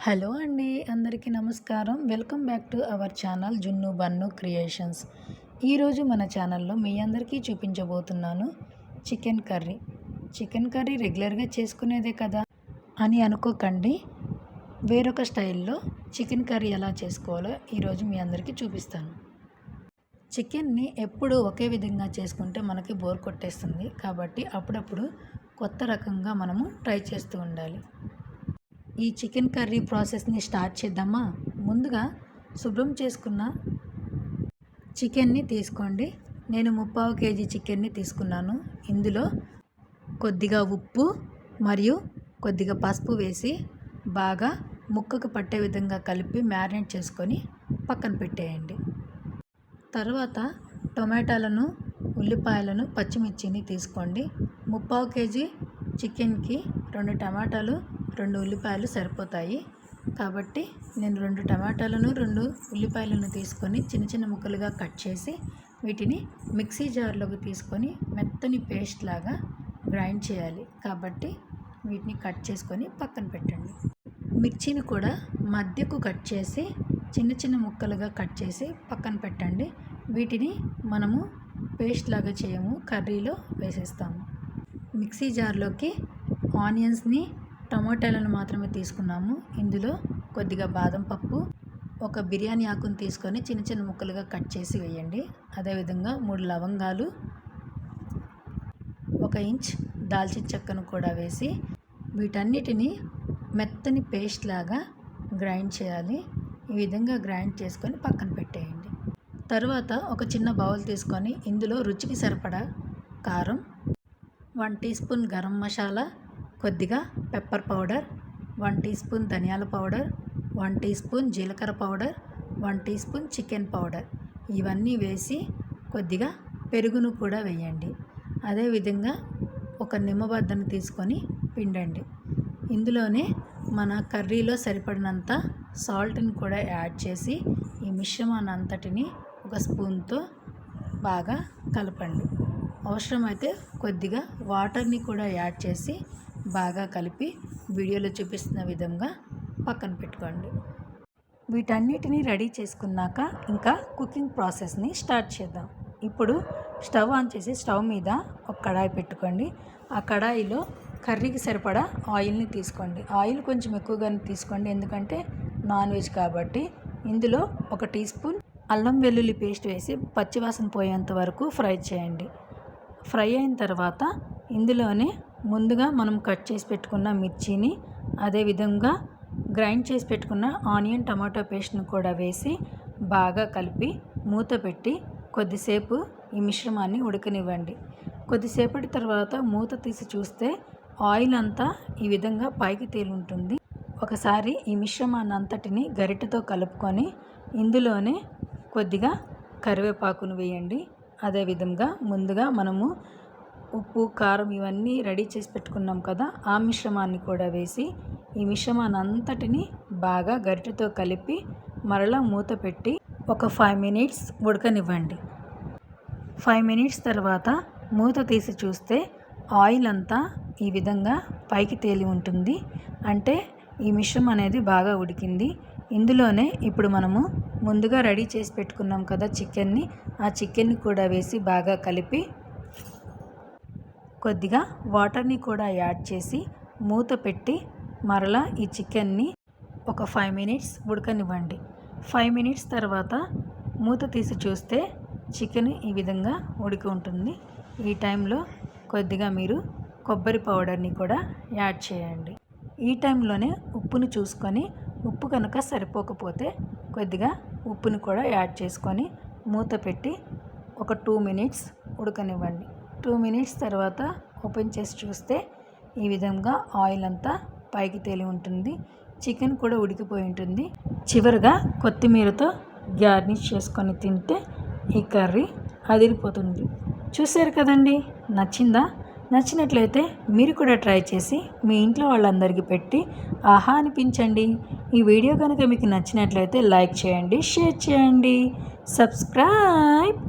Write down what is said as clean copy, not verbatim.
Hello అండి, అందరికీ నమస్కారం. Welcome back to our channel జున్ను బన్ను క్రియేషన్స్. ఈరోజు మన ఛానల్లో మీ అందరికీ చూపించబోతున్నాను చికెన్ కర్రీ. చికెన్ కర్రీ రెగ్యులర్గా చేసుకునేదే కదా అని అనుకోకండి. వేరొక స్టైల్లో చికెన్ కర్రీ ఎలా చేసుకోవాలో ఈరోజు మీ అందరికీ చూపిస్తాను. చికెన్ని ఎప్పుడూ ఒకే విధంగా చేసుకుంటే మనకి బోర్ కొట్టేస్తుంది. కాబట్టి అప్పుడప్పుడు కొత్త రకంగా మనము ట్రై చేస్తూ ఉండాలి. ఈ చికెన్ కర్రీ ప్రాసెస్ని స్టార్ట్ చేద్దామా? ముందుగా శుభ్రం చేసుకున్న చికెన్ని తీసుకోండి. నేను 3/4 kg చికెన్ని తీసుకున్నాను. ఇందులో కొద్దిగా ఉప్పు మరియు కొద్దిగా పసుపు వేసి బాగా ముక్కకు పట్టే విధంగా కలిపి మ్యారినేట్ చేసుకొని పక్కన పెట్టేయండి. తర్వాత టొమాటోలను, ఉల్లిపాయలను, పచ్చిమిర్చిని తీసుకోండి. 3/4 kg చికెన్కి 2 టమాటాలు, 2 ఉల్లిపాయలు సరిపోతాయి. కాబట్టి నేను 2 టమాటాలను, 2 ఉల్లిపాయలను తీసుకొని చిన్న చిన్న ముక్కలుగా కట్ చేసి వీటిని మిక్సీ జార్లోకి తీసుకొని మెత్తని పేస్ట్ లాగా గ్రైండ్ చేయాలి. కాబట్టి వీటిని కట్ చేసుకొని పక్కన పెట్టండి. మిర్చిని కూడా మధ్యకు కట్ చేసి చిన్న చిన్న ముక్కలుగా కట్ చేసి పక్కన పెట్టండి. వీటిని మనము పేస్ట్ లాగా చేయము, కర్రీలో వేసేస్తాము. మిక్సీ జార్లోకి ఆనియన్స్ని, టమాటాలను మాత్రమే తీసుకున్నాము. ఇందులో కొద్దిగా బాదం పప్పు, ఒక బిర్యానీ ఆకును తీసుకొని చిన్న చిన్న ముక్కలుగా కట్ చేసి వేయండి. అదేవిధంగా 3 లవంగాలు, 1 ఇంచ్ దాల్చిన చెక్కను కూడా వేసి వీటన్నిటిని మెత్తని పేస్ట్ లాగా గ్రైండ్ చేయాలి. ఈ విధంగా గ్రైండ్ చేసుకొని పక్కన పెట్టేయండి. తర్వాత ఒక చిన్న బౌల్ తీసుకొని ఇందులో రుచికి సరిపడా కారం, 1 టీ స్పూన్ గరం మసాలా, కొద్దిగా పెప్పర్ పౌడర్, 1 టీ స్పూన్ ధనియాల పౌడర్, 1 టీ స్పూన్ జీలకర్ర powder, 1 teaspoon chicken powder ఇవన్నీ వేసి కొద్దిగా పెరుగును కూడా వేయండి. అదేవిధంగా ఒక నిమ్మబద్దను తీసుకొని పిండండి. ఇందులోనే మన కర్రీలో సరిపడినంత సాల్ట్ని కూడా యాడ్ చేసి ఈ మిశ్రమాన్ని అంతటిని ఒక స్పూన్తో బాగా కలపండి. అవసరమైతే కొద్దిగా వాటర్ని కూడా యాడ్ చేసి బాగా కలిపి వీడియోలో చూపిస్తున్న విధంగా పక్కన పెట్టుకోండి. వీటన్నిటిని రెడీ చేసుకున్నాక ఇంకా కుకింగ్ ప్రాసెస్ని స్టార్ట్ చేద్దాం. ఇప్పుడు స్టవ్ ఆన్ చేసి స్టవ్ మీద ఒక కడాయి పెట్టుకోండి. ఆ కడాయిలో కర్రీకి సరిపడా ఆయిల్ని తీసుకోండి. ఆయిల్ కొంచెం ఎక్కువగానే తీసుకోండి, ఎందుకంటే నాన్ వెజ్ కాబట్టి. ఇందులో 1 టీ స్పూన్ అల్లం వెల్లుల్లి పేస్ట్ వేసి పచ్చివాసన పోయేంత వరకు ఫ్రై చేయండి. ఫ్రై అయిన తర్వాత ఇందులోనే ముందుగా మనం కట్ చేసి పెట్టుకున్న మిర్చిని, అదేవిధంగా గ్రైండ్ చేసి పెట్టుకున్న ఆనియన్ టమాటో పేస్ట్ను కూడా వేసి బాగా కలిపి మూత పెట్టి కొద్దిసేపు ఈ మిశ్రమాన్ని ఉడకనివ్వండి. కొద్దిసేపటి తర్వాత మూత తీసి చూస్తే ఆయిల్ అంతా ఈ విధంగా పైకి తేలి ఉంటుంది. ఒకసారి ఈ మిశ్రమాన్ని అంతటిని గరిటెతో కలుపుకొని ఇందులోనే కొద్దిగా కరివేపాకును వేయండి. అదేవిధంగా ముందుగా మనము ఉప్పు, కారం ఇవన్నీ రెడీ చేసి పెట్టుకున్నాం కదా, ఆ మిశ్రమాన్ని కూడా వేసి ఈ మిశ్రమాన్ని అంతటిని బాగా గరిటెతో కలిపి మరలా మూత పెట్టి ఒక 5 మినిట్స్ ఉడకనివ్వండి. 5 మినిట్స్ తర్వాత మూత తీసి చూస్తే ఆయిల్ అంతా ఈ విధంగా పైకి తేలి ఉంటుంది. అంటే ఈ మిశ్రమం అనేది బాగా ఉడికింది. ఇందులోనే ఇప్పుడు మనము ముందుగా రెడీ చేసి పెట్టుకున్నాం కదా చికెన్ని, ఆ చికెన్ని కూడా వేసి బాగా కలిపి కొద్దిగా వాటర్ని కూడా యాడ్ చేసి మూత పెట్టి మరలా ఈ చికెన్ని ఒక 5 మినిట్స్ ఉడకనివ్వండి. 5 మినిట్స్ తర్వాత మూత తీసి చూస్తే చికెన్ ఈ విధంగా ఉడికి ఉంటుంది. ఈ టైంలో కొద్దిగా మీరు కొబ్బరి పౌడర్ని కూడా యాడ్ చేయండి. ఈ టైంలోనే ఉప్పును చూసుకొని ఉప్పు కనుక సరిపోకపోతే కొద్దిగా ఉప్పుని కూడా యాడ్ చేసుకొని మూత పెట్టి ఒక 2 మినిట్స్ ఉడకనివ్వండి. 2 మినిట్స్ తర్వాత ఓపెన్ చేసి చూస్తే ఈ విధంగా ఆయిల్ అంతా పైకి తేలి ఉంటుంది. చికెన్ కూడా ఉడికిపోయి ఉంటుంది. చివరిగా కొత్తిమీరతో గార్నిష్ చేసుకొని తింటే ఈ కర్రీ అదిరిపోతుంది. చూశారు కదండి, నచ్చిందా? నచ్చినట్లయితే మీరు కూడా ట్రై చేసి మీ ఇంట్లో వాళ్ళందరికీ పెట్టి ఆహా అనిపించండి. ఈ వీడియో కనుక మీకు నచ్చినట్లయితే లైక్ చేయండి, షేర్ చేయండి, సబ్స్క్రైబ్.